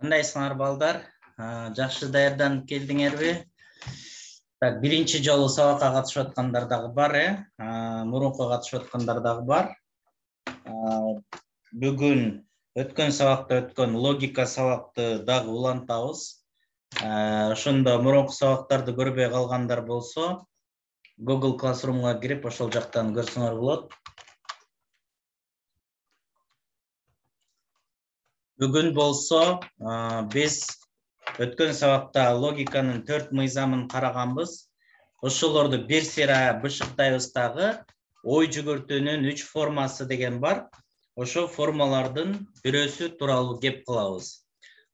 Кандайсыңар балдар? Жакшы даярданып келдиңерби? Так, биринчи жолу сабакка катышып аткандар дагы бар, мурунку катышып аткандар дагы бар. Бүгүн өткөн сабакта өткөн логика сабакты дагы улантабыз. Ошондо мурунку сабактарды көрбөй калгандар болсо, Google Classroom'га кирип ошол жактан көрсөңөр болот. Бүгүн болсо биз өткөн сабакта логиканын 4 мыйзамын караганбыз. Ошолорду бир сыйра бышыктайбыз дагы. Ой жүгүртүүнүн 3 формасы деген бар. Ошо формалардын бирөөсү тууралуу кеп кылабыз.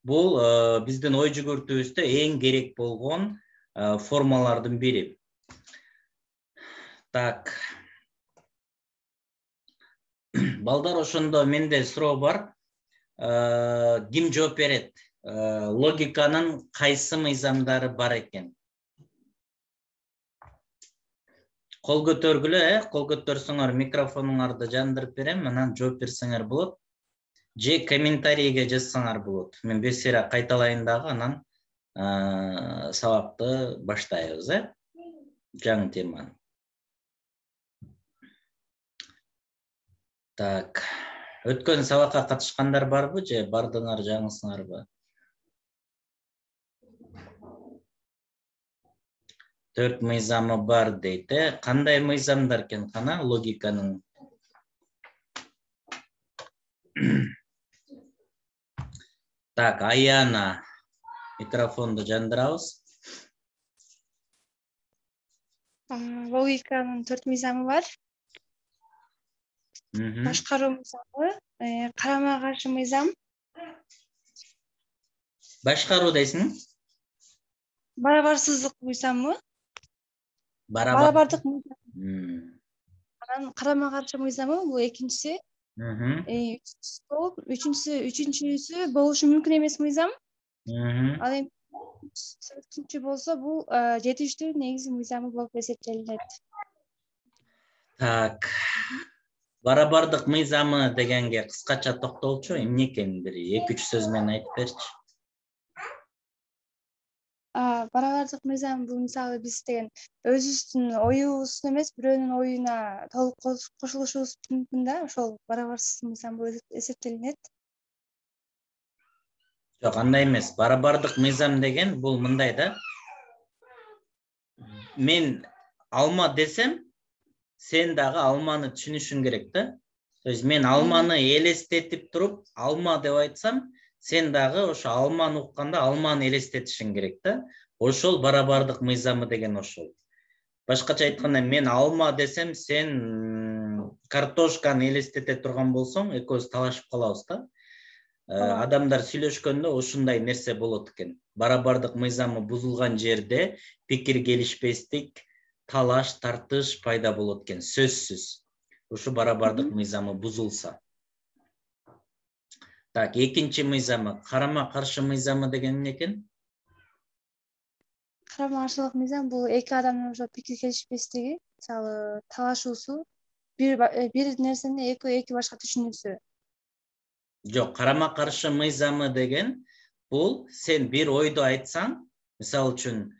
Бул биздин ой жүгүртүүбүздө эң керек болгон формалардын бири. Так. Балдар, ошондо менде суроо бар. Ким жооп берет? Логиканын кайсы мыйзамдары бар экен? Кол көтөргүлө, кол көтөрсөңөр микрофонуңарды жандырып берем, анан жооп берсеңер болот. Же комментарийге жазсаңар болот. Мен бир сыйра кайталайын дагы, анан сабакты баштайбыз, жаңы теманы. Так. Өткөн сабакка катышкандар барбы же бардыңар жаңысыңарбы? 4 мыйзамы бар дейт. Кандай мыйзамдар экен кана логиканын? Так, Аяна, микрофонду жандырабыз. Логиканын 4 мыйзамы бар. Башкаруу мыйзамы, карама каршы мыйзам. Башкаруу дейсиң? Барабарсыздык мыйзамы. Барабардык мыйзамы. Анан карама каршы мыйзамы бул экинчиси. Үчүнчүсү болушу мүмкүн эмес мыйзам. Ал эми төртүнчү болсо бул жетиштүү негизи мыйзамы болуп эсептелинет. Так. Барабардык мыйзамы дегенге кыскача токтолчу, эмне экен бир 2-3 сөз менен айтып берчи. Барабардык мыйзам бул мисалы биз деген өзүбүздүн оюбуздун эмес, бирөөнүн оюна толук кошулушубуз мүмкүн да, ошол барабарсыз мыйзам болуп эсептелинет. Жок, андай эмес. Барабардык мыйзам деген бул мындай да. Мен алма десем, сен дагы алманы түшүнүшүң керек да. То есть мен алманы элестетип туруп, алма деп айтсам, сен дагы ошо алманы укканда алманы элестетишиң керек да. Ошол барабардык мыйзамы деген ошол. Башкача айтканда, мен алма десем, сен картошканы элестете турган болсоң, экөөбүз талашып калабыз да. Адамдар сүйлөшкөндө ушундай нерсе болот экен. Барабардык мыйзамы бузулган жерде пикир келишпестик, талаш, тартыш пайда болот экен, сөзсүз. Ушу барабардык мыйзамы бузулса. Так, экинчи мыйзамы, карама каршы мыйзамы деген эмне экен? Карама каршылык мыйзам бул эки адамдын ошо пикир келишпестиги, мисалы талашуусу, бир нерсени эки башка түшүнүүсү. Жок, карама каршы мыйзамы деген бул сен бир ойду айтсаң, мисалы үчүн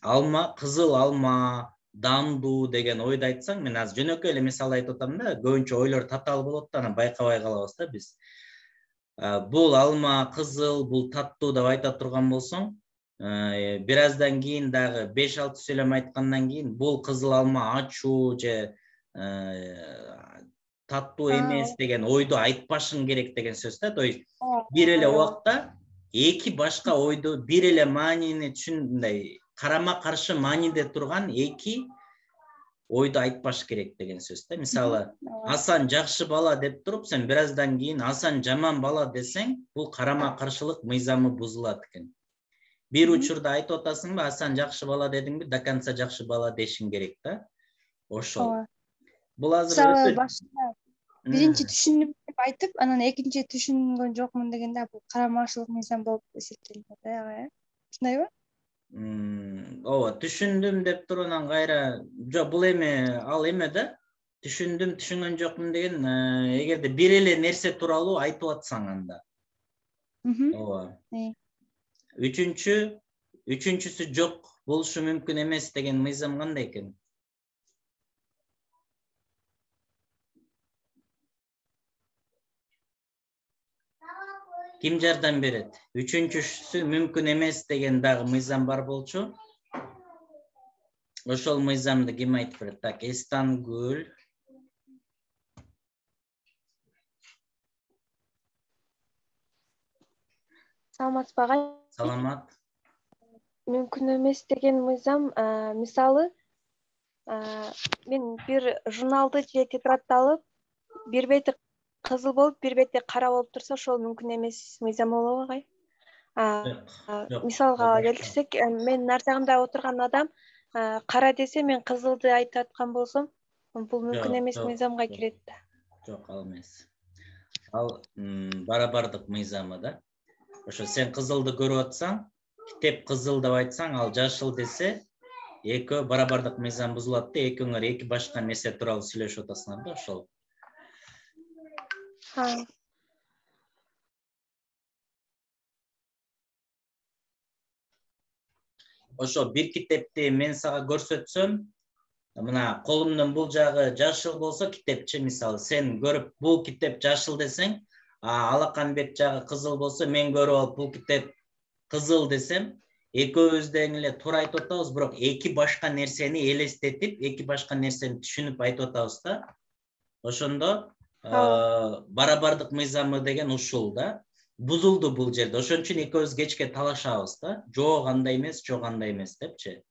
алма, кызыл алма, дандуу деген ойду айтсаң, мен азыр жөнөкөй эле мисал айтып атам да, көбүнчө ойлор татаал болот да, анан байкабай калабыз да биз. Бул алма, кызыл, бул таттуу деп айта турган болсоң, бир аздан кийин дагы 5-6 сөйлөм айткандан кийин бул кызыл алма ачуу же таттуу эмес деген ойду айтпашың керек деген сөз да. То есть бир эле убакта эки башка ойду, бир эле маанини түшүндөй, карама каршы мааниде турган эки ойду айтпаш керек деген сөз да. Мисалы, Асан жакшы бала деп туруп, сен бир аздан кийин Асан жаман бала десең, бул карама каршылык мыйзамы бузулат экен. Бир учурда айтып атасыңбы, Асан жакшы бала дедиңби, до конца жакшы бала дешиң керек да. Ошол. Бул азыр башында биринчи түшүндүм деп айтып, анан экинчи түшүнгөн жокмун дегенде бул карама каршылык мыйзам болуп эсептелинет да, ушундайбы? Ооба, түшүндүм деп туруп анан кайра, жок, бул эме, ал эме да. Түшүндүм, түшүнгөн жокмун деген, эгерде бир эле нерсе тууралуу айтып атсаң анда. Ооба. Үчүнчүсү жок болушу мүмкүн эмес деген мыйзам кандай экен? Ким жардам берет? Үчүнчүсү мүмкүн эмес деген дагы мыйзам бар болчу. Ошол мыйзамды ким айтып берет? Так, Эстангүл. Саламатсызбы агай? Саламат. Мүмкүн эмес деген мыйзам, мисалы, мен бир журналды же тетрадты алып, бир бети кызыл болуп, бир бети кара болуп турса, ошол мүмкүн эмес мыйзам болобу агай? Мисалга келтирсек, менин ар жагымда отурган адам кара десе, мен кызылды айтып аткан болсом, бул мүмкүн эмес мыйзамга кирет да. Жок, ал эмес. Ал барабардык мыйзамы да. Ошо сен кызылды көрүп атсаң, китеп кызыл деп айтсаң, ал жашыл десе, экөө барабардык мыйзам бузулат да, экөөңөр эки башка нерсе тууралуу сүйлөшүп атасыңар да, ошол. Ошо бир китепти мен сага көрсөтсөм, мына колумдун бул жагы жашыл болсо китепчи, мисалы сен көрүп бул китеп жашыл десең, алакан бет жагы кызыл болсо, мен көрүп алып бул китеп кызыл десем, экөөбүз тең эле туура айтып атабыз, бирок эки башка нерсени элестетип, эки башка нерсени түшүнүп айтып атабыз да. Ошондо барабардык мыйзамы деген ушул да. Бузулду бул жерде. Ошон үчүн экөөбүз кечке талашабыз да. Жок, андай эмес, жок, андай эмес депчи.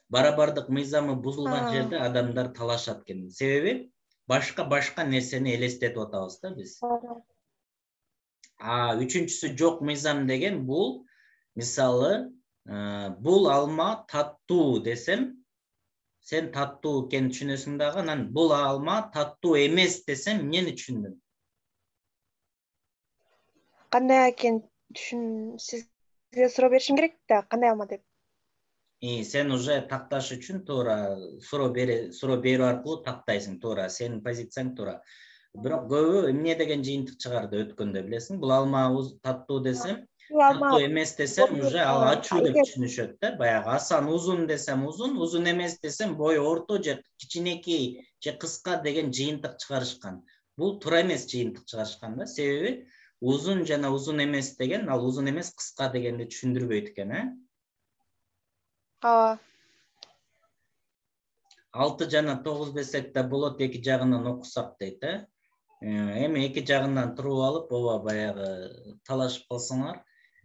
Барабардык мыйзамы бузулган жерде адамдар талашат экен. Себеби башка нерсени элестетип атабыз да биз. Үчүнчүсү жок мыйзам деген бул, мисалы, бул алма таттуу десем, сен таттуу экенин түшүнөсүң дагы, анан бул алма таттуу эмес десем, эмнени түшүндүм? Кандай экенин сизге суроо беришим керек да, кандай алма деп. Сен уже такташ үчүн туура суроо берүү аркылуу тактайсың, туура, сенин позицияң туура. Бирок көбү эмне деген жыйынтык чыгарды өткөндө, билесиң? Бул алма таттуу десем, таттуу эмес десем, уже ал ачуу деп түшүнүшөт да. Баягы асан узун десем узун, узун эмес десем бою орто же кичинекей же кыска деген жыйынтык чыгарышкан. Бул туура эмес жыйынтык чыгарышкан да. Себеби узун жана узун эмес деген, ал узун эмес кыска дегенди түшүндүрбөйт экен, 6 жана 9 десек да болот, эки жагынан окусак дейт, Эми эки жагынан туруп алып, ооба баягы талашып калсаңар,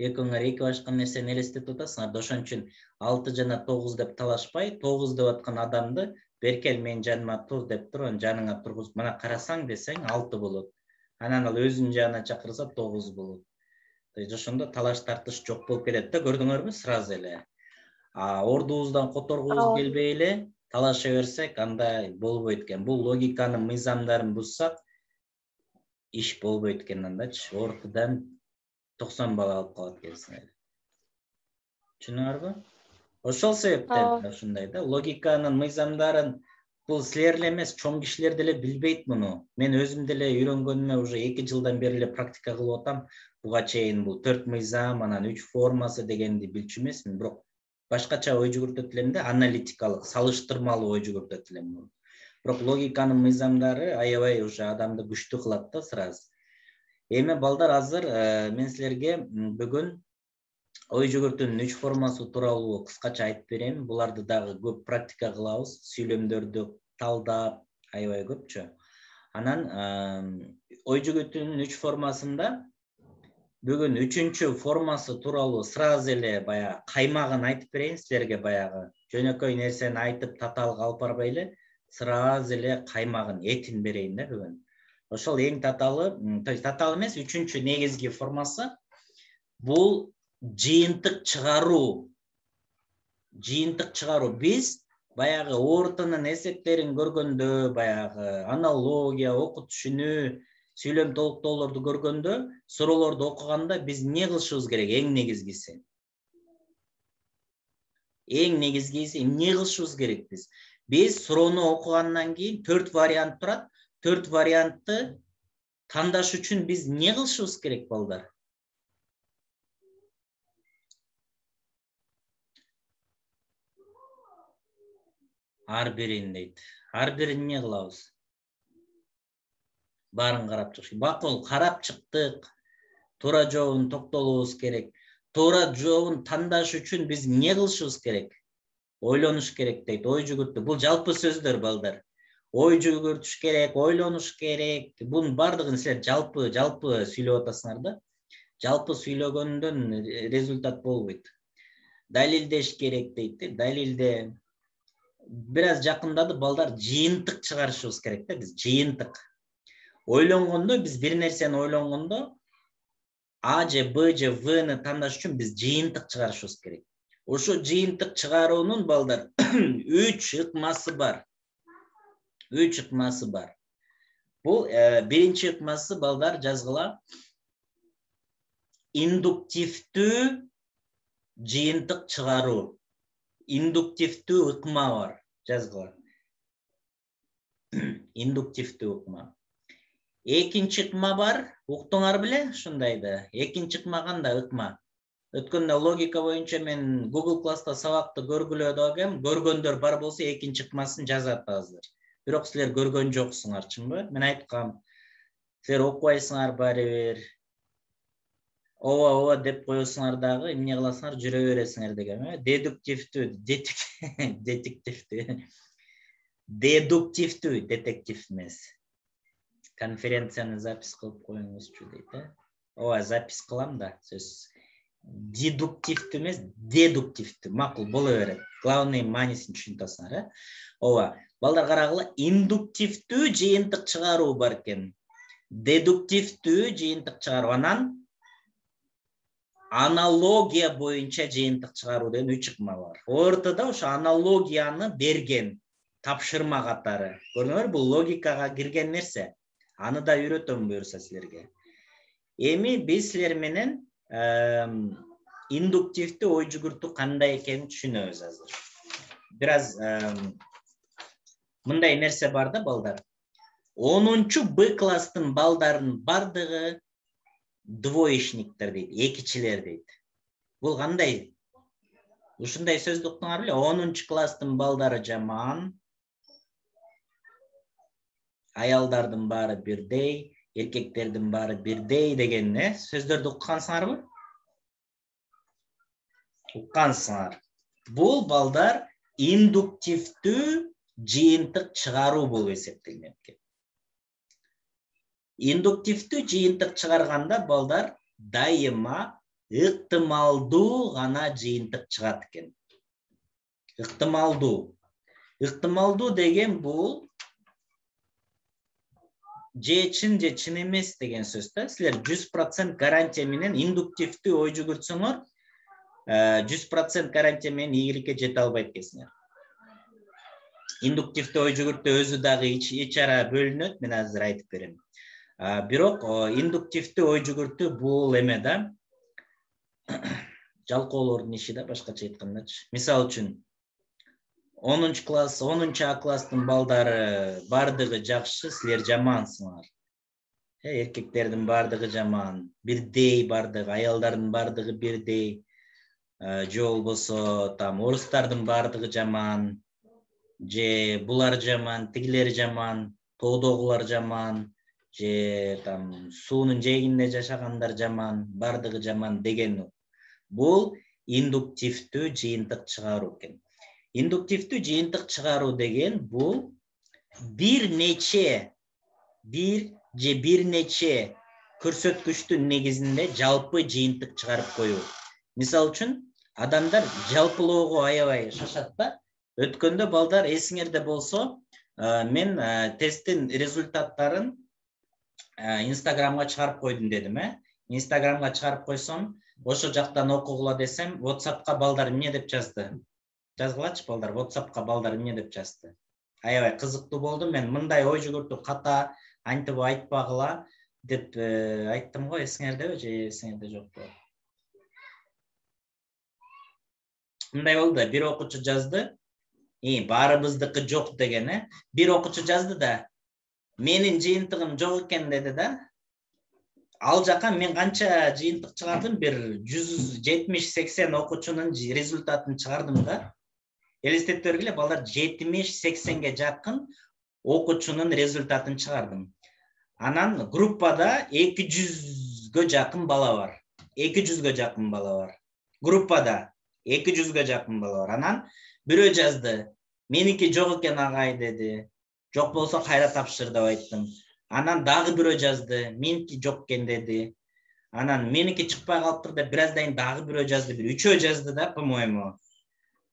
экөөңөр эки башка нерсени элестетип атасыңар да. Ошон үчүн 6 жана 9 деп талашпай, 9 деп аткан адамды беркел мен жаныма тур деп туруп, жаныңа тургузуп, мына карасаң десең 6 болот. Анан ал өзүнүн жагына чакырса 9 болот. Ошондо талаш тартыш жок болуп кетет да, көрдүңөрбү, сразу эле. Ордубуздан которгубуз келбей эле талаша берсек, андай болбойт экен. Бул логиканын мыйзамдарын бузсак, иш болбойт экен андачы. Ортодон 90 балл алып калат экенсиң. Түшүнүңөрбү? Ошол себептен ушундай да, логиканын мыйзамдарын бул силер эле эмес, чоң кишилер деле билбейт муну. Мен өзүм деле үйрөнгөнүмө уже 2 жылдан бери эле практика кылып атам. Буга чейин бул 4 мыйзам, анан 3 формасы дегенди билчү эмесмин, бирок башкача ой жүгүртөт элем да, аналитикалык, салыштырмалуу ой жүгүртөт элем. Бирок логиканын мыйзамдары аябай уже адамды күчтүү кылат да сразу. Эми балдар, азыр мен силерге бүгүн ой жүгүртүүнүн 3 формасы тууралуу кыскача айтып берем. Буларды дагы көп практика кылабыз, сүйлөмдөрдү талдап, аябай көпчү. Анан ой жүгүртүүнүн 3 формасында бүгүн 3-чү формасы тууралуу сразу эле баягы каймагын айтып берейин силерге. Баягы жөнөкөй нерсени айтып татаалга алып барбай эле, сразу эле каймагын, этин берейин да бүгүн. Ошол эң татаалы, то есть татаал эмес, 3-чү негизги формасы бул жыйынтык чыгаруу. Жыйынтык чыгаруу. Биз баягы ортонун эсептерин көргөндө, баягы аналогия, окуу түшүнүү, сүйлөм толуктоолорду көргөндө, суроолорду окуганда биз эмне кылышыбыз керек? Эң негизгиси эмне кылышыбыз керек биз? Биз суроону окугандан кийин 4 вариант турат. 4 вариантты тандаш үчүн биз эмне кылышыбыз керек, балдар? ар бирин дейт. Ар бирин эмне кылабыз? Барын карап чыгыш. Макул, карап чыктык. Туура жообун токтолубуз керек. Туура жообун тандаш үчүн биз эмне кылышыбыз керек? Ойлонуш керек дейт. Ой жүгүртүү. Бул жалпы сөздөр балдар. Ой жүгүртүш керек, ойлонуш керек. Бунун бардыгын силер жалпы сүйлөп атасыңар да. Жалпы сүйлөгөндөн результат болбойт. Далилдеш керек дейт. Далилде бир аз жакындады балдар, жыйынтык чыгарышыбыз керек да, биз жыйынтык. Ойлонгондо биз бир нерсени ойлонгондо А же Б же Вны тандаш үчүн биз жыйынтык чыгарышыбыз керек. Ошо жыйынтык чыгаруунун балдар 3 ыкмасы бар. 3 ыкмасы бар. Бул биринчи ыкмасы балдар жазгыла. Индуктивдүү жыйынтык чыгаруу. Индуктивдүү ыкма бар. Жазгыла. Индуктивдүү ыкма. Экинчи ыкма бар. Уктуңар беле? Ушундайды. Экинчи ыкма кандай ыкма? Өткөндө логика боюнча мен Google класста сабакты көргүлө дагым, көргөндөр бар болсо экинчи ыкмасын жазып атасыздар. Бирок силер көргөн жоксуңар, чынбы? Мен айткам. Силер окубайсыңар баары бир. Ооба деп коесуңар дагы, эмне кыласыңар, жүрө бересиңер дегем. Дедуктивдүү, дедуктивдүү детектив эмес. Конференцияны запись кылып коюңузчу дейт, Ооба, запись кылам да, сөз. Дедуктивдүү эмес, дедуктивдүү. Макул боло берет. Главный маанисин түшүнөсүңөр, Ооба. Балдар карагыла, индуктивдүү жыйынтык чыгаруу бар экен. Дедуктивдүү жыйынтык чыгаруу, анан аналогия боюнча жыйынтык чыгаруу деген 3 ыкма бар. Ортодо ошо аналогияны берген тапшырма катары. Көрдүңөрбү, бул логикага кирген нерсе. Аны да үйрөтөм буюрса силерге. Эми биз силер менен индуктивдүү ой жүгүртүү кандай экенин түшүнөбүз азыр. Бир аз мындай нерсе бар да балдар. 10-чу Б класстын балдарынын бардыгы двоечниктер дейт, экичилер дейт. Бул кандай? Ушундай сөздү уктуңар беле? 10-чу класстын балдары жаман. Аялдардын баары бирдей, эркектердин баары бирдей деген сөздөрдү уккансыңарбы? Уккансыңар. Бул балдар индуктивдүү жыйынтык чыгаруу болуп эсептелинет экен. Индуктивдүү жыйынтык чыгарганда балдар дайыма ыктымалдуу гана жыйынтык чыгат экен. Ыктымалдуу. Ыктымалдуу деген бул же чын же чын эмес деген сөз да. Силер 100% гарантия менен индуктивдүү ой жүгүртсөңөр, 100% гарантия менен ийгиликке жете албайт экенсиңер. Индуктивдүү ой жүгүртүү өзү дагы эч ара бөлүнөт, мен азыр айтып берем. Бирок индуктивдүү ой жүгүртүү бул эме да. Жалкоолордун иши да, башкача айткандачы. Мисалы үчүн 10-чу класс, 10-чу А класстын балдары бардыгы жакшы, силер жамансыңар. Эркектердин бардыгы жаман, бирдей бардыгы, аялдардын бардыгы бирдей. Же болбосо там орустардын бардыгы жаман, же булар жаман, тигилер жаман, тоодогулар жаман, же там суунун жээгинде жашагандар жаман, бардыгы жаман деген. Бул индуктивдүү жыйынтык чыгаруу экен. Индуктивдүү жыйынтык чыгаруу деген бул бир нече көрсөткүчтүн негизинде жалпы жыйынтык чыгарып коюу. Мисалы үчүн, адамдар жалпылоого аябай шашат да. Өткөндө балдар эсиңерде болсо, мен тесттин результаттарын Инстаграмга чыгарып койдум дедим, Инстаграмга чыгарып койсом, ошо жактан окугула десем, WhatsAppка балдар эмне деп жазды? Жазгылачы балдар, WhatsAppка балдар эмне деп жазды? Аябай кызыктуу болду. Мен мындай ой жүгүртүү ката, антип айтпагыла деп айттым го, эсиңердеби же эсиңерде жокпу? Мындай болду да, бир окуучу жазды, баарыбыздыкы жок деген, бир окуучу жазды да, менин жыйынтыгым жок экен деди да. Ал жака мен канча жыйынтык чыгардым, бир 170-80 окуучунун результатын чыгардым да. Элестетип бергиле, балдар 70-80ге жакын окуучунун результатын чыгардым. Анан группада 200гө жакын бала бар. 200гө жакын бала бар. Группада 200гө жакын бала бар. Анан бирөө жазды. Меники жок экен агай деди. Жок болсо кайра тапшыр деп айттым. Анан дагы бирөө жазды. Меники жок экен деди. Анан меники чыкпай калыптыр деп бир аздан дагы бирөө жазды. Бир үчөө жазды да, по-моему.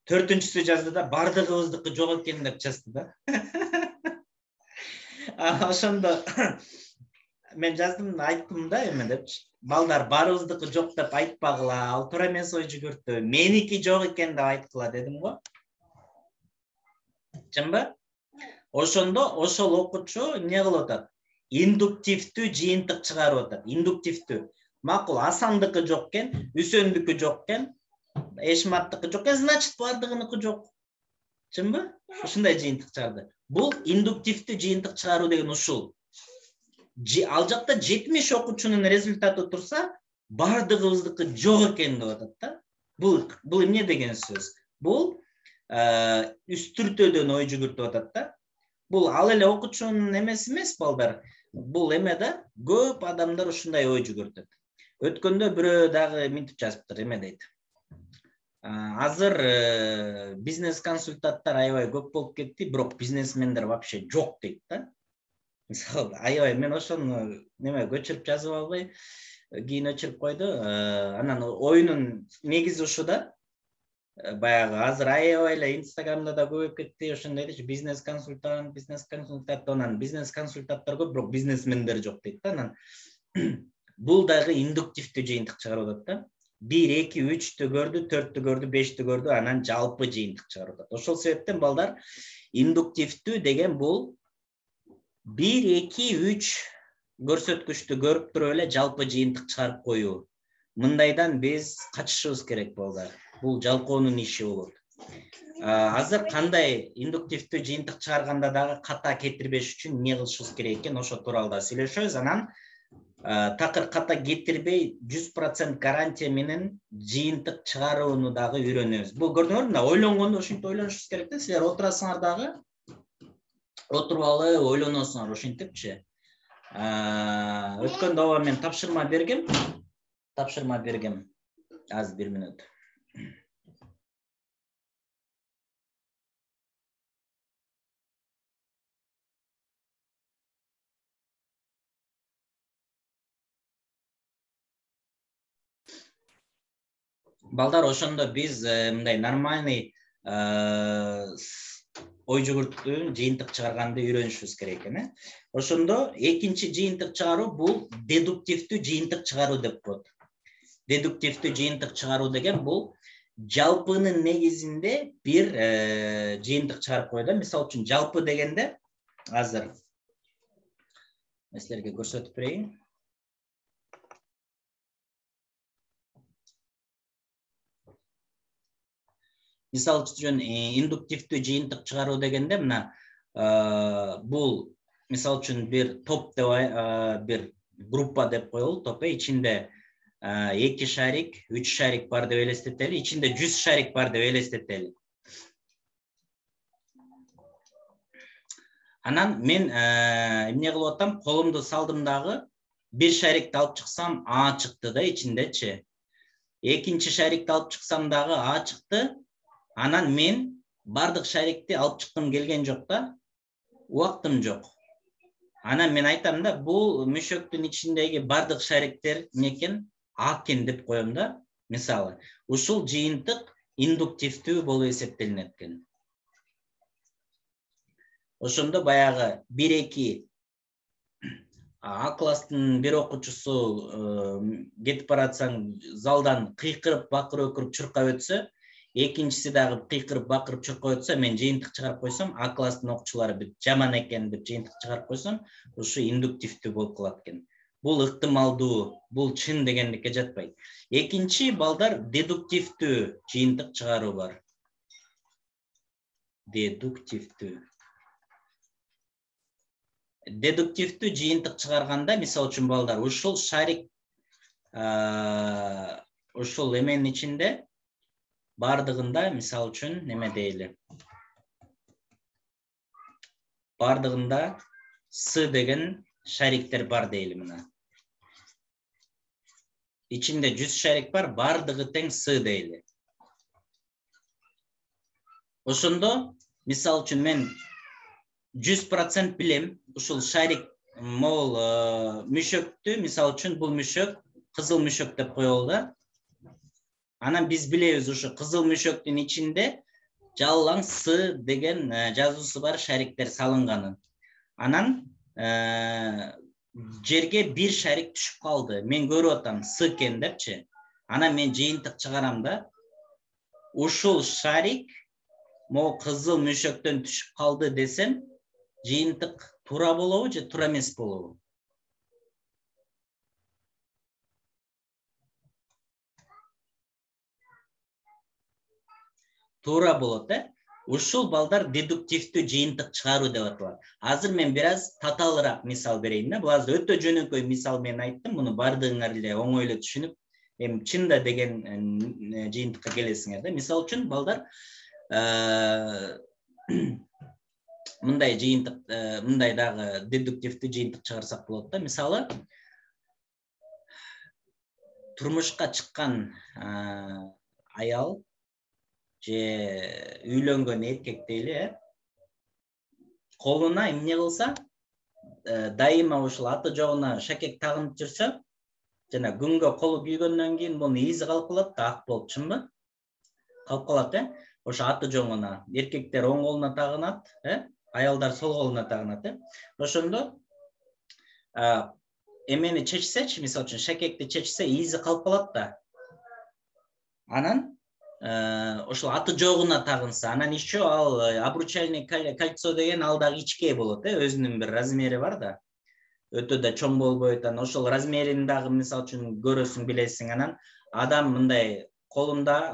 Төртүнчүсү жазды да, бардыгыбыздыкы жок экен деп жазды да. Ошондо мен жаздым, айттым да эме депчи. Балдар барыбыздыкы жок деп айтпагыла, ал туура эмес ой жүгүрттү. Меники жок экен деп айткыла дедим го. Чынбы? Ошондо ошол окуучу эмне кылып атат? Индуктивдүү жыйынтык чыгарып атат. Индуктивдүү. Макул, Асандыкы жок экен, Үсөндүкү жок экен, Эшматтыкы жок экен, значит бардыгыныкы жок. Чынбы? Ушундай жыйынтык чыгарды. Бул индуктивдүү жыйынтык чыгаруу деген ушул. Ал жакта 70 окуучунун результаты турса, бардыгыбыздыкы жок экен деп атат да. Бул эмне деген сөз? Бул үстүртөдөн ой жүгүртүп атат да. Бул ал эле окуучунун эмеси эмес, балдар. Бул эме да, көп адамдар ушундай ой жүгүртөт. Өткөндө бирөө дагы минтип жазыптыр, эме дейт. Азыр бизнес консультанттар аябай көп болуп кетти, бирок бизнесмендер вообще жок дейт да. Мисалы, аябай мен ошону неме көчүрүп жазып албай, кийин өчүрүп койду. Анан оюнун негизи ушу да. Баягы азыр аябай эле Инстаграмда да көбөйүп кетти, ошондой дейт, бизнес консультант, анан бизнес консультанттар көп, бирок бизнесмендер жок дейт да. Анан бул дагы индуктивдүү жыйынтык чыгарып атат да. 1, 2, 3-тү көрдү, 4-тү көрдү, 5-тү көрдү, анан жалпы жыйынтык чыгарып атат. Ошол себептен балдар индуктивдүү деген бул 1, 2, 3 көрсөткүчтү көрүп туруп эле жалпы жыйынтык чыгарып коюу. Мындайдан биз качышыбыз керек балдар. Бул жалкоонун иши болот. Азыр кандай индуктивдүү жыйынтык чыгарганда дагы ката кетирбеш үчүн эмне кылышыбыз керек экен, ошо тууралуу сүйлөшөбүз. Анан такыр ката кетирбей 100% гарантия менен жыйынтык чыгарууну дагы үйрөнөбүз. Бул көрдүңөрбү да, ойлонгондо ошентип ойлонушубуз керек да. Силер отурасыңар дагы, отуруп алып ойлоносуңар ошентипчи. Өткөндө ооба мен тапшырма бергем. Аз 1 мүнөт. Балдар, ошондо биз мындай нормальный ой жүгүртүүнү жыйынтык чыгарганды үйрөнүшүбүз керек экен. Ошондо экинчи жыйынтык чыгаруу бул дедуктивдүү жыйынтык чыгаруу деп коет. Дедуктивдүү жыйынтык чыгаруу деген бул жалпынын негизинде бир жыйынтык чыгарып коет. Мисалы үчүн жалпы дегенде азыр силерге көрсөтүп берейин. Мисалы үчүн индуктивдүү жыйынтык чыгаруу дегенде мына бул мисалы үчүн бир топ деп бир группа деп коелу, топ ичинде 2 шарик, 3 шарик бар деп элестетели, ичинде 100 шарик бар деп элестетели. Анан мен эмне кылып атам, колумду салдым дагы, бир шарикти алып чыксам А чыкты да ичиндечи. Экинчи шарикти алып чыксам дагы А чыкты. Анан мен бардык шарикти алып чыккым келген жок да, убактым жок. Анан мен айтам да, бул мөшөктүн ичиндеги бардык шариктер некен А экен деп коем да. Мисалы, ушул жыйынтык индуктивдүү болуп эсептелинет экен. Ошондо баягы 1-2 А класстын бир окуучусу кетип баратсаң, залдан кыйкырып, бакырып, өкүрүп, чуркап өтсө, экинчиси дагы кыйкырып, бакырып, чуркап өтсө, мен жыйынтык чыгарып койсом, А класстын окуучулары жаман экен деп жыйынтык чыгарып койсом, ушу индуктивдүү болуп калат экен. Бул ыктымалдуу, бул чын дегендикке жатпайт. Экинчи балдар дедуктивдүү жыйынтык чыгаруу бар. Дедуктивдүү жыйынтык чыгарганда, мисалы үчүн балдар, ушул шарик ушул эменин ичинде бардығында мисал үчүн неме дейли. Бардығында С деген шариктер бар дейли мына. İçinde 100 şarik var, bardığı тең С дейли. Ошондо, мисал үчүн мен 100% билем, ушул шарик мол мүшөктү, мисал үчүн бул мүшөк кызыл мүшөк деп коелу да. Анан биз билебиз ушу кызыл мүшөктүн ичинде жалаң С деген жазуусу бар шариктер салынганын. Анан жерге бир шарик түшүп калды. Мен көрүп атам С экен депчи. Анан мен жыйынтык чыгарам да. Ушул шарик могу кызыл мүшөктөн түшүп калды десем, жыйынтык туура болобу же туура эмес болобу? Туура болот, Ушул балдар дедуктивдүү жыйынтык чыгаруу деп аталат. Азыр мен бир аз татаалыраак мисал берейин да. Бул азыр өтө жөнөкөй мисал мен айттым. Муну бардыгыңар эле оңой эле түшүнүп, эми чында деген жыйынтыкка келесиңер да. Мисал үчүн балдар мындай жыйынтык, мындай дагы дедуктивдүү жыйынтык чыгарсак болот да. Мисалы, турмушка чыккан аял же үйлөнгөн эркек дейли, колуна эмне кылса, дайыма ушул аты жогуна шакек тагынып жүрсө, жана күнгө колу күйгөндөн кийин мунун изи калып калат да, ак болуп, чынбы? Калып калат, ошо аты жогуна. Эркектер оң колуна тагынат, аялдар сол колуна тагынат, Ошондо эмени чечсечи, мисалы үчүн шакекти чечсе, изи калып калат да. Анан ошол аты жогуна тагынса, анан еще ал обручальный кольцо деген ал дагы ичке болот, өзүнүн бир размери бар да. Өтө да чоң болбойт, анан ошол размерин дагы мисалы үчүн көрөсүң, билесиң. Анан адам мындай колунда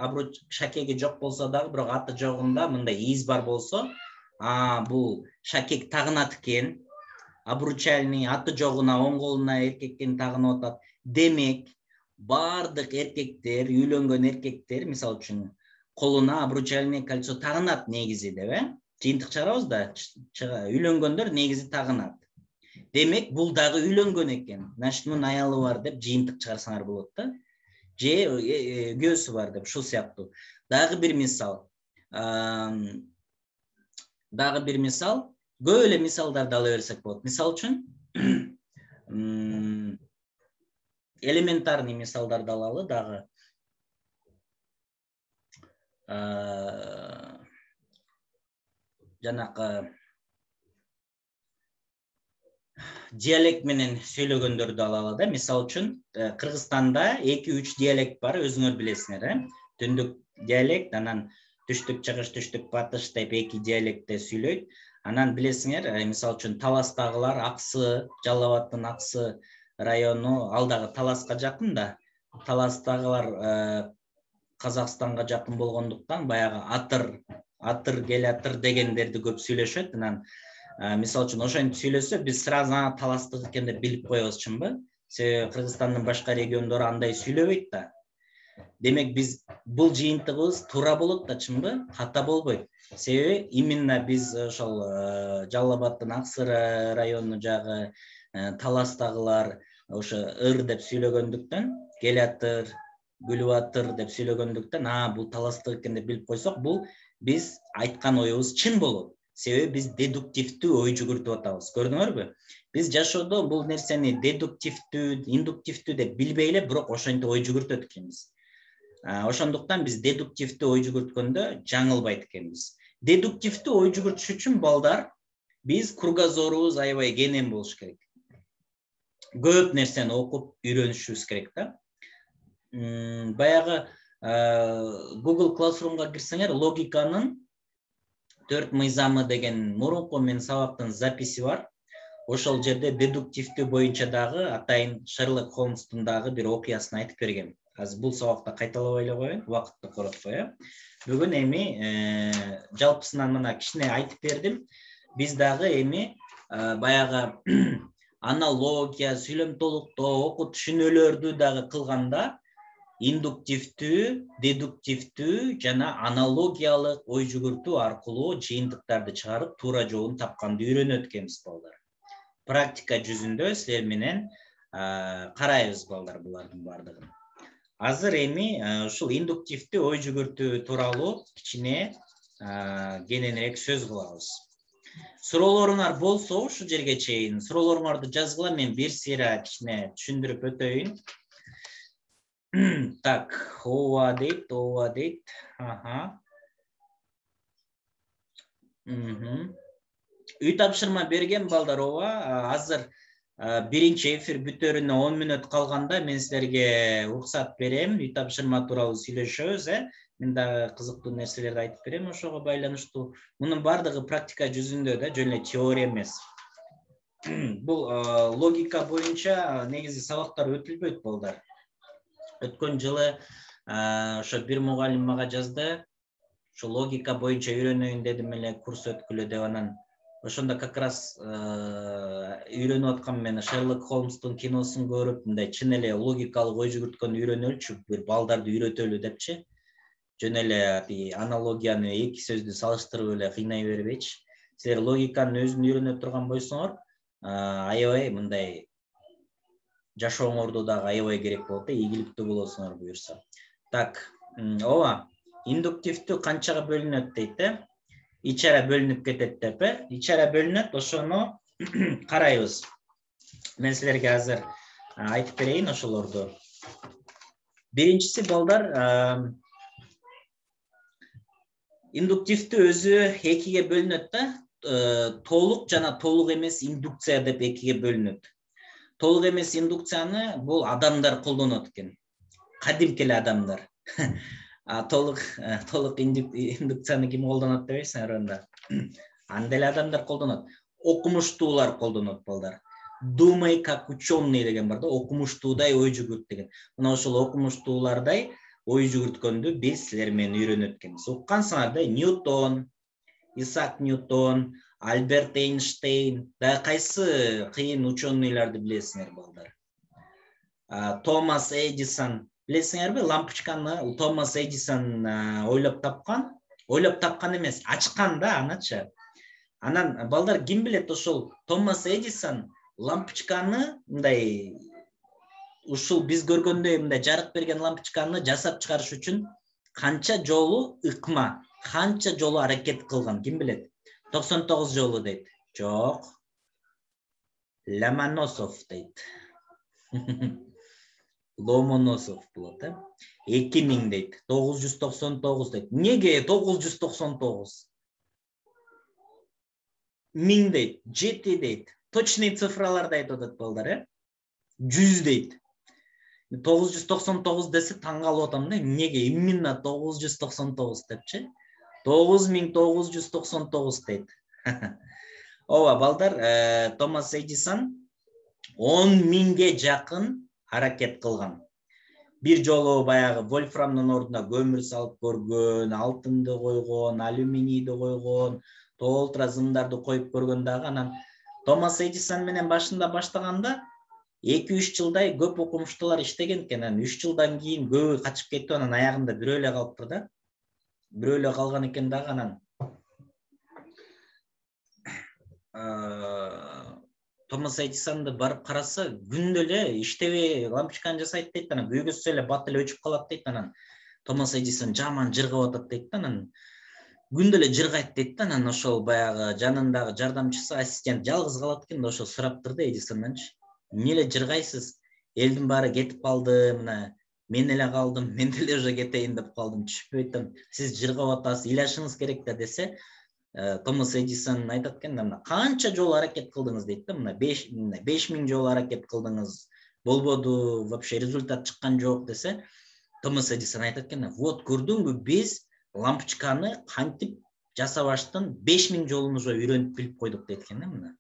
шакеги жок болсо дагы, бирок аты жогунда мындай из бар болсо, бул шакек тагынат экен. Обручальный аты жогуна оң колуна эркектин тагынып атат. Демек, бардык эркектер, үйлөнгөн эркектер, мисалы үчүн, колуна обручальный кольцо тагынат негизи деп, жыйынтык чыгарабыз да, үйлөнгөндөр негизи тагынат. Демек, бул дагы үйлөнгөн экен. Значит, мунун аялы бар деп жыйынтык чыгарсаңар болот да. Же күйөөсү бар деп, ушул сыяктуу. Дагы бир мисал. Көп эле мисалдарды ала берсек болот. Мисал үчүн, элементарный мисалдарды алалы дагы. Жанакы диалект менен сүйлөгөндөрдү алалы да. Мисал үчүн, Кыргызстанда 2-3 диалект бар, өзүңөр билесиңер, Түндүк диалект, анан түштүк чыгыш, түштүк батыш деп 2 диалектте сүйлөйт. Анан билесиңер, мисал үчүн Таластагылар, Аксы, Жалал Абаддын Аксы району, ал дагы Таласка жакын да. Таластагылар Казакстанга жакын болгондуктан баягы атыр келатыр дегендерди көп сүйлөшөт. Анан мисал үчүн ошентип сүйлөсө, биз сразу Таластык экен деп билип коебуз, чынбы? Себеби Кыргызстандын башка региондору андай сүйлөбөйт да. Демек, биз бул жыйынтыгыбыз туура болот да, чынбы? Ката болбойт. Себеби именно биз ошол Жалал Абаддын Аксы району жагы, Таластагылар ошо ыр деп сүйлөгөндүктөн, келатыр, күлүп атыр деп сүйлөгөндүктөн, бул Таластык экен деп билип койсок, бул биз айткан оюбуз чын болот. Себеби биз дедуктивдүү ой жүгүртүп атабыз. Көрдүңөрбү? Биз жашоодо бул нерсени дедуктивдүү, индуктивдүү деп билбей эле, бирок ошентип ой жүгүртөт экенбиз. Ошондуктан биз дедуктивдүү ой жүгүрткөндө жаңылбайт экенбиз. Дедуктивдүү ой жүгүртүш үчүн балдар, биз кругозорубуз аябай кенен болуш керек. Көп нерсени окуп үйрөнүшүбүз керек да. Баягы Google Classroom'га кирсеңер, логиканын 4 мыйзамы деген мурунку мен сабактын записи бар. Ошол жерде дедуктивдүү боюнча дагы атайын Шерлок Холмстун дагы бир окуясын айтып берген. Азыр бул сабакта кайталабай эле коеюн, убакытты коротпой. Бүгүн эми жалпысынан мына кичине айтып бердим. Биз дагы эми баягы аналогия, сүйлөм толуктоо, окуу түшүнүүлөрдү дагы кылганда индуктивдүү, дедуктивдүү жана аналогиялык ой жүгүртүү аркылуу жыйынтыктарды чыгарып туура жолун тапканды үйрөнөт экенбиз балдар. Практика жүзүндө силер менен карайбыз балдар булардын бардыгын. Азыр эми ушул индуктивдүү ой жүгүртүү тууралуу кичине кененирээк сөз кылабыз. Суроолоруңар болсо ушул жерге чейин суроолоруңарды жазгыла, мен бир сыйра кичине түшүндүрүп өтөйүн. Так, ооба дейт. Ага. Үй тапшырма берген балдар, ооба. Азыр биринчи эфир бүтөрүнө 10 мүнөт калганда мен силерге уруксат берем. Үй тапшырма тууралуу сүйлөшөбүз, Мен дагы кызыктуу нерселерди айтып берем ошого байланыштуу. Мунун бардыгы практика жүзүндө да, жөн эле теория эмес. Бул логика боюнча негизи сабактар өтүлбөйт балдар. Өткөн жылы ошо бир мугалим мага жазды. Ошо логика боюнча үйрөнөйүн дедим эле, курс өткүлө деп, анан ошондо как раз үйрөнүп аткам мен Шерлок Холмстун киносун көрүп, мындай чын эле логикалык ой жүгүрткөндү үйрөнөлүчү, бир балдарды үйрөтөлү депчи. Жөн эле аналогияны, эки сөздү салыштырып эле кыйнай бербейчи. Силер логиканын өзүн үйрөнүп турган бойсоңор, аябай мындай жашооңордо дагы аябай керек болот, ийгиликтүү болосуңар буюрса. Так, ооба, индуктивдүү канчага бөлүнөт дейт, ичара бөлүнүп кетет деп, ичара бөлүнөт, ошону карайбыз. Мен силерге азыр айтып берейин ошолорду. Биринчиси балдар, индуктивдүү өзү экиге бөлүнөт да, толук жана толук эмес индукция деп экиге бөлүнөт. Толук эмес индукцияны бул адамдар колдонот экен. Кадимки эле адамдар. Толук индукцияны ким колдонот дебейсиңер анда? Анда эле адамдар колдонот. Окумуштуулар колдонот балдар. Думай как ученый деген бар да, окумуштуудай ой жүгүрт деген. Мына ошол окумуштуулардай ой жүгүрткөндү биз силер менен үйрөнөт экенбиз. Уккансыңар да, Ньютон, Исаак Ньютон, Альберт Эйнштейн, да кайсы кыйын ученыйларды билесиңер балдар? Томас Эдисон, билесиңерби? Лампочканы Томас Эдисон ойлоп тапкан эмес, ачкан да аначы. Анан балдар ким билет, ошол Томас Эдисон лампочканы мындай ушул биз көргөндөй мындай жарык берген лампочканы жасап чыгарыш үчүн канча жолу ыкма, канча жолу аракет кылган, ким билет? 99 жолу дейт. Жок. Ломоносов дейт. Ломоносов болот, 2000 дейт. 999 дейт. Неге 999? 1000 дейт, 7 дейт. Точный цифраларды айтып атат балдар, 100 дейт. 999 десе таң калып атам да, неге именно 999 депчи? 9999 дейт. Ооба балдар, Томас Эдисон 10 миңге жакын аракет кылган. Бир жолу баягы вольфрамдын ордуна көмүр салып көргөн, алтынды койгон, алюминийди койгон, толтура зымдарды коюп көргөн дагы. Анан Томас Эдисон менен башында баштаганда 2-3 жылдай көп окумуштуулар иштеген экен. 3 жылдан кийин көбү качып кетип, анан аягында бирөө эле калыптыр да. Бирөө эле калган экен дагы. Анан Томас Эдисонду барып караса, күндө эле иштебей лампочканы жасайт дейт. Анан күйгөзсө эле бат эле өчүп калат дейт. Анан Томас Эдисон жаман жыргап атат дейт да. Анан күндө эле жыргайт дейт да. Анан ошол баягы жанындагы жардамчысы, ассистент жалгыз калат экен да, ошол сураптыр да Эдисондончу. Эмне жыргайсыз? Элдин баары кетип калды, мына мен эле калдым, мен деле уже кетейин деп калдым, түшпөй атам. Сиз жыргап атасыз, ыйлашыңыз керек да десе, Томас Эдисон айтат экен, мына канча жолу аракет кылдыңыз дейт да, мына 5000 жолу аракет кылдыңыз, болбоду, вообще результат чыккан жок десе, Томас Эдисон айтат экен, вот көрдүңбү, биз лампочканы кантип жасабаштан 5000 жолун уже үйрөнүп билип койдук дейт экен да. Мына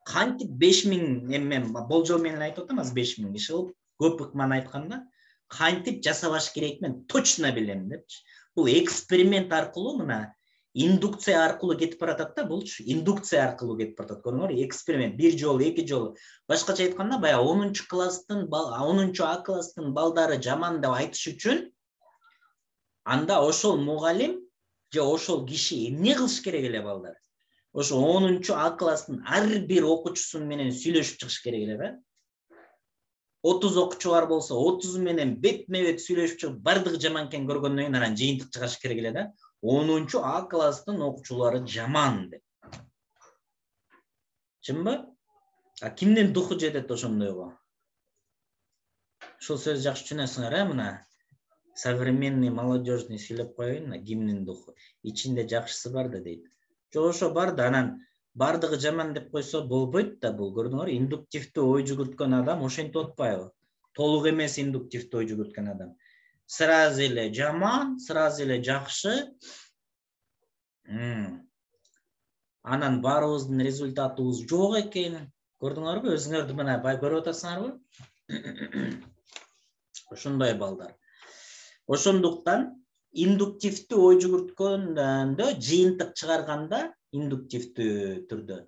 кантип 5000 мен болжол менен айтып атам, аз 5000 киши кылып көп ыкманы айтканда, кантип жасабаш керек мен точно билем депчи. Бул эксперимент аркылуу мына индукция аркылуу кетип баратат да, булчу индукция аркылуу кетип баратат. Көрдүңөр, эксперимент бир жолу, эки жолу. Башкача айтканда, баягы 10 класстын 10 А класстын балдары жаман деп айтыш үчүн анда ошол мугалим же ошол киши эмне кылыш керек эле балдар? Ошо 10 А класстын ар бир окуучусу менен сүйлөшүп чыгыш керек эле, 30 окуучу бар болсо 30 менен бетме-бет сүйлөшүп чыгып, бардыгы жаман экенин көргөндөн кийин анан жыйынтык чыгарыш керек эле да. 10 А класстын окуучулары жаман деп. Чынбы? Кимдин духу жетет ошондойго? Ушул сөз жакшы түшүнөсүңөр, мына современный молодежный сүйлөп коеюн, кимдин духу. Ичинде жакшысы бар да дейт. Жок, ошо бар да, анан бардыгы жаман деп койсо болбойт да, бул көрдүңөр, индуктивдүү ой жүгүрткөн адам ошентип атпайбы? Толук эмес индуктивдүү ой жүгүрткөн адам. Сразу эле жаман, сразу эле жакшы. Анан баарыбыздын результатыбыз жок экен. Көрдүңөрбү? Өзүңөрдү мына бай көрүп атасыңарбы? Ошондой балдар. Ошондуктан индуктивдүү ой жүгүрткөндө, жыйынтык чыгарганда, индуктивдүү түрдө,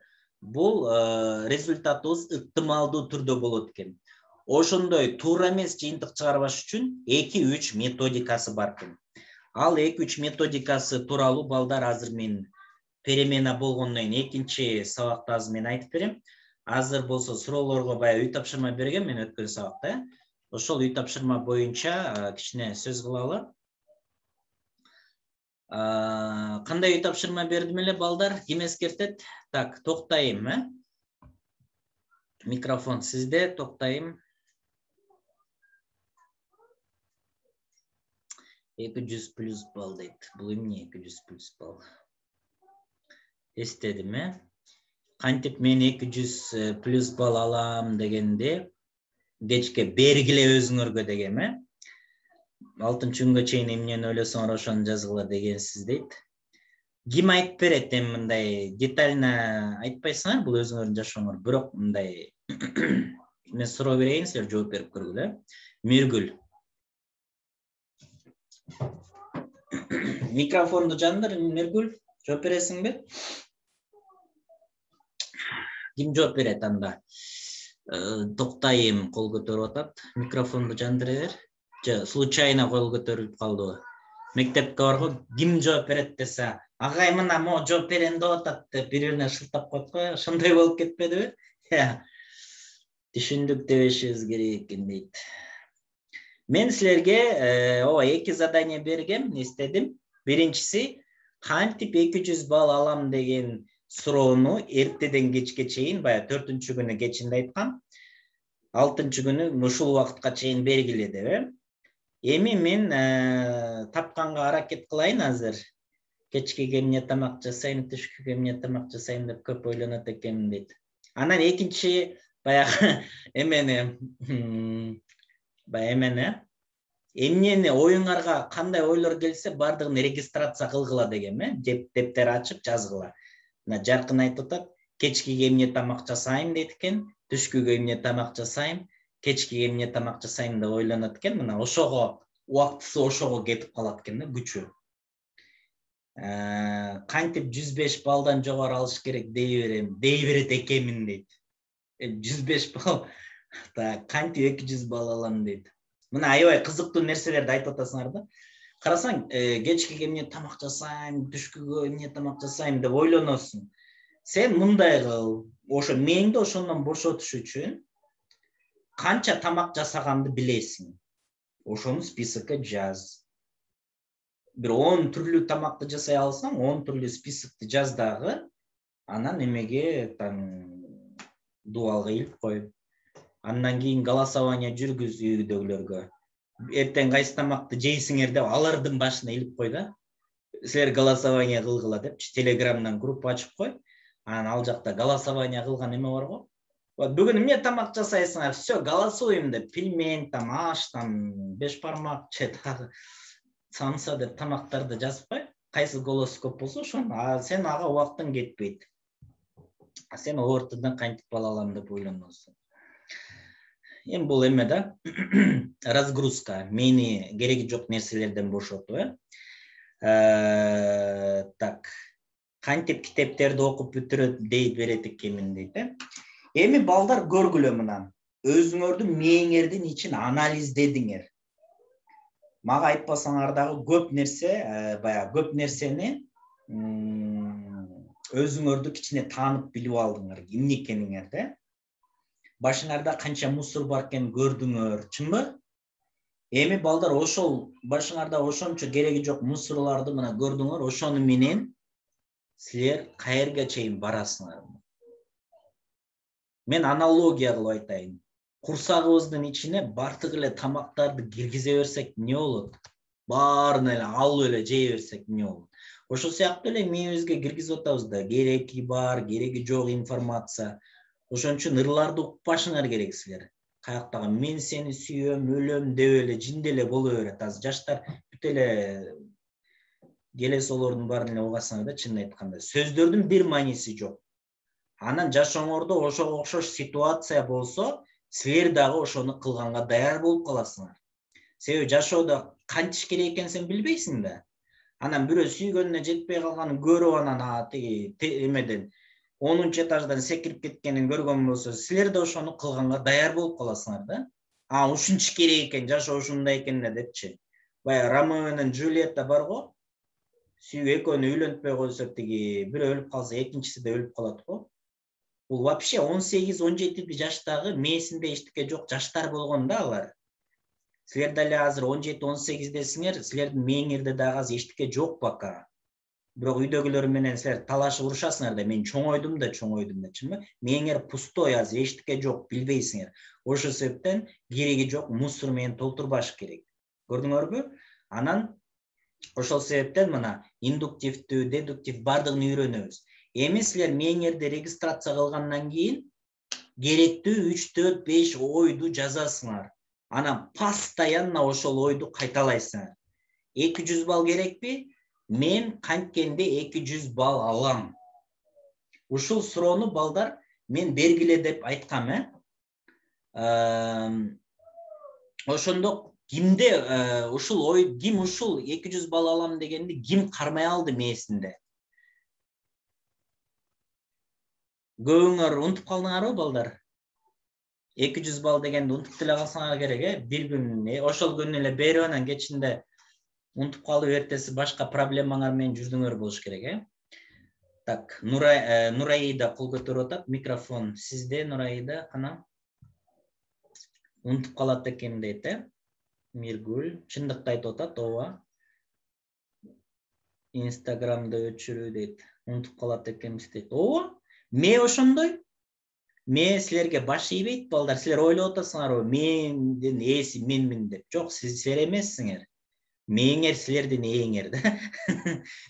бул результатыбыз ыктымалдуу түрдө болот экен. Ошондой туура эмес жыйынтык чыгарбаш үчүн 2-3 методикасы бар экен. Ал 2-3 методикасы тууралуу балдар азыр мен перемена болгондон кийин экинчи сабакта азыр мен айтып берем. Азыр болсо суроолорго бая үй тапшырма берген мен өткөн сабакта. Ошол үй тапшырма боюнча кичине сөз кылалы. Кандай үй тапшырма бердим эле балдар? Ким эскертет? Так, токтойм, Микрофон сизде, токтойм. 200 плюс балл дейт. Бул эмне 200 плюс балл? Эстедим, Кантип мен 200 плюс балл алам дегенде, кечке бергиле өзүңөргө дегем, 6-күнгө чейин эмнени ойлосоңор ошону жазгыла дегенсиз дейт. Ким айтып берет, мындай детально айтпайсыңар, бул өзүңөрдүн жашооңор, бирок мындай мен суроо берейин, силер жооп берип көргүлө. Миргүл. Микрофонду жандыр, Миргүл, жооп бересиңби? Ким жооп берет анда? Токтайм, кол көтөрүп атат. Микрофонду жандыра бер. Же случайно кол көтөрүлүп калдыбы? Мектепке барго ким жооп берет десе, агай мына мо жооп берем деп атат деп бири-бирине шылтап коет го, ошондой болуп кетпедиби? Түшүндүк дебешибиз керек экен дейт. Мен силерге ооба 2 задание бергем, эстедим. Биринчиси, кантип 200 балл алам деген суроону эртеден кечке чейин, бая 4-күнү кечинде айткам, 6-күнү ушул убакытка чейин бергиле деп. Эми мен тапканга аракет кылайын азыр. Кечкеге эмне тамак жасайм, түшкүгө эмне тамак жасайм деп көп ойлонот экенмин дейт. Анан экинчи баягы эмнени оюңарга кандай ойлор келсе, бардыгын регистрация кылгыла дегем, дептер ачып жазгыла. Мына Жаркын айтып атат, кечкеге эмне тамак жасайм дейт экен, түшкүгө эмне тамак жасайм, кечкеге эмне тамак жасайм деп ойлонот экен. Мына ошого убактысы ошого кетип калат экен да, күчү. Кантип 105 балдан жогору алыш керек дей берет экенмин дейт. 105 балл. Так, кантип 200 балл алам дейт. Мына аябай кызыктуу нерселерди айтып атасыңар да. Карасаң, кечкеге эмне тамак жасайм, түшкүгө эмне тамак жасайм деп ойлоносуң. Сен мындай кыл, ошо мээңди ошондон бошотуш үчүн канча тамак жасаганды билесиң. Ошону списокко жаз. Бир 10 түрлүү тамакты жасай алсаң, 10 түрлүү списокты жаз дагы, анан эмеге дуалга илип кой. Андан кийин голосование жүргүз үйдөгүлөргө. Эртең кайсы тамакты жейсиңер деп алардын башына илип кой да. Силер голосование кылгыла депчи, Телеграмдан группа ачып кой. Анан ал жакта голосование кылган эме бар го. Бүгүн эмне тамак жасайсыңар? Все, голосуем деп, пельмень, аш, беш бармак, самса деп тамактарды жазып кой. Кайсы голос көп болсо ошону, сен ага убактың кетпейт. Сен ортодон кантип бал алам деп ойлоносуң. Эми бул эме да, разгрузка, мени кереги жок нерселерден бошотуу, Так, кантип китептерди окуп бүтүрөт дейт берет экенмин дейт. Эми балдар көргүлө мына. Өзүңөрдүн мээңердин ичин анализдедиңер. Мага айтпасаңар дагы көп нерсе, баягы көп нерсени өзүңөрдү кичине таанып билип алдыңар, эмне экениңерди. Башыңарда канча мусор бар экенин көрдүңөр, чынбы? Эми балдар ошол башыңарда ошончо кереги жок мусорларды мына көрдүңөр, ошону менен силер каерге чейин барасыңар. Мен аналогия кылып айтайын. Курсагыбыздын ичине бартык эле тамактарды киргизе берсек эмне болот? Баарын эле алып эле жей берсек эмне болот? Ошол сыяктуу эле мээбизге киргизип атабыз да, кереги бар, кереги жок информация. Ошон үчүн ырларды укпашыңар керек силер. Каяктагы мен сени сүйөм, өлөм деп эле жинде эле боло берет. Азыр жаштар бүт эле келесолордун баарын эле угасыңар да, чынын айтканда. Сөздөрдүн бир мааниси жок. Анан жашооңордо ошого окшош ситуация болсо, силер дагы ошону кылганга даяр болуп каласыңар. Себеби жашоодо кантиш керек экенин сен билбейсиң да. Анан бирөө сүйгөнүнө жетпей калганын көрүп анан тиги эмеден 10-чу этаждан секирип кеткенин көргөн болсо, силер да ошону кылганга даяр болуп каласыңар да. Ушунча керек экен, жашоо ушундай экен депчи. Баягы Ромео менен Джульетта бар го. Сүйүп экөөнү үйлөнтпөй койсо, тиги бирөө өлүп калса, экинчиси да өлүп калат го. Бул вообще 18-17 жаштагы мээсинде эчтеке жок жаштар болгон да алар. Силер деле азыр 17-18десиңер, силердин мээңерде дагы азыр эчтеке жок пока. Бирок үйдөгүлөр менен силер талашып урушасыңар да, мен чоңойдум да, чынбы? Мээңер пустой, азыр эчтеке жок, билбейсиңер. Ошол себептен кереги жок мусор менен толтурбаш керек. Көрдүңөрбү? Анан ошол себептен мына индуктивдүү, дедуктив бардыгын үйрөнөбүз. Эми силер мээңерди регистрация кылгандан кийин керектүү 3-4-5 ойду жазасыңар. Анан постоянно ошол ойду кайталайсыңар. 200 балл керекпи? Мен канткенде 200 балл алам. Ушул суроону балдар мен бергиле деп айткам, Ошондо кимде ушул ой, ким ушул 200 балл алам дегенди ким кармай алды мээсинде? Көбүңөр унутуп калдыңарбы балдар? 200 балл дегенди унутуп деле калсаңар керек, бир күн ошол күнү эле берип анан кечинде унутуп калып эртеси башка проблемаңар менен жүрдүңөр болуш керек, Так, Нураида кол көтөрүп атат, микрофон сизде, Нураида, кана. Унутуп калат экен дейт, Миргүл, чындыкты айтып атат, ооба. Инстаграмда өчүрүү дейт, унутуп калат экенбиз дейт. Ооба, мээ ошондой. Мээ силерге баш ийбейт, балдар, силер ойлоп атасыңарбы, мендин ээси менмин деп. Жок, силер эмессиңер. Мээңер силердин ээңер да.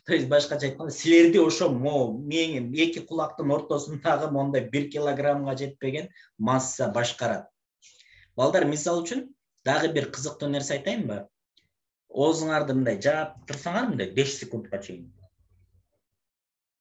То есть башкача айтканда, силерди ошо мээңер эки кулактын ортосундагы мондай 1 килограммга жетпеген масса башкарат. Балдар, мисал үчүн дагы бир кызыктуу нерсе айтайынбы? Оозуңарды мындай жаап турсаңар, мындай 5 секундка чейин.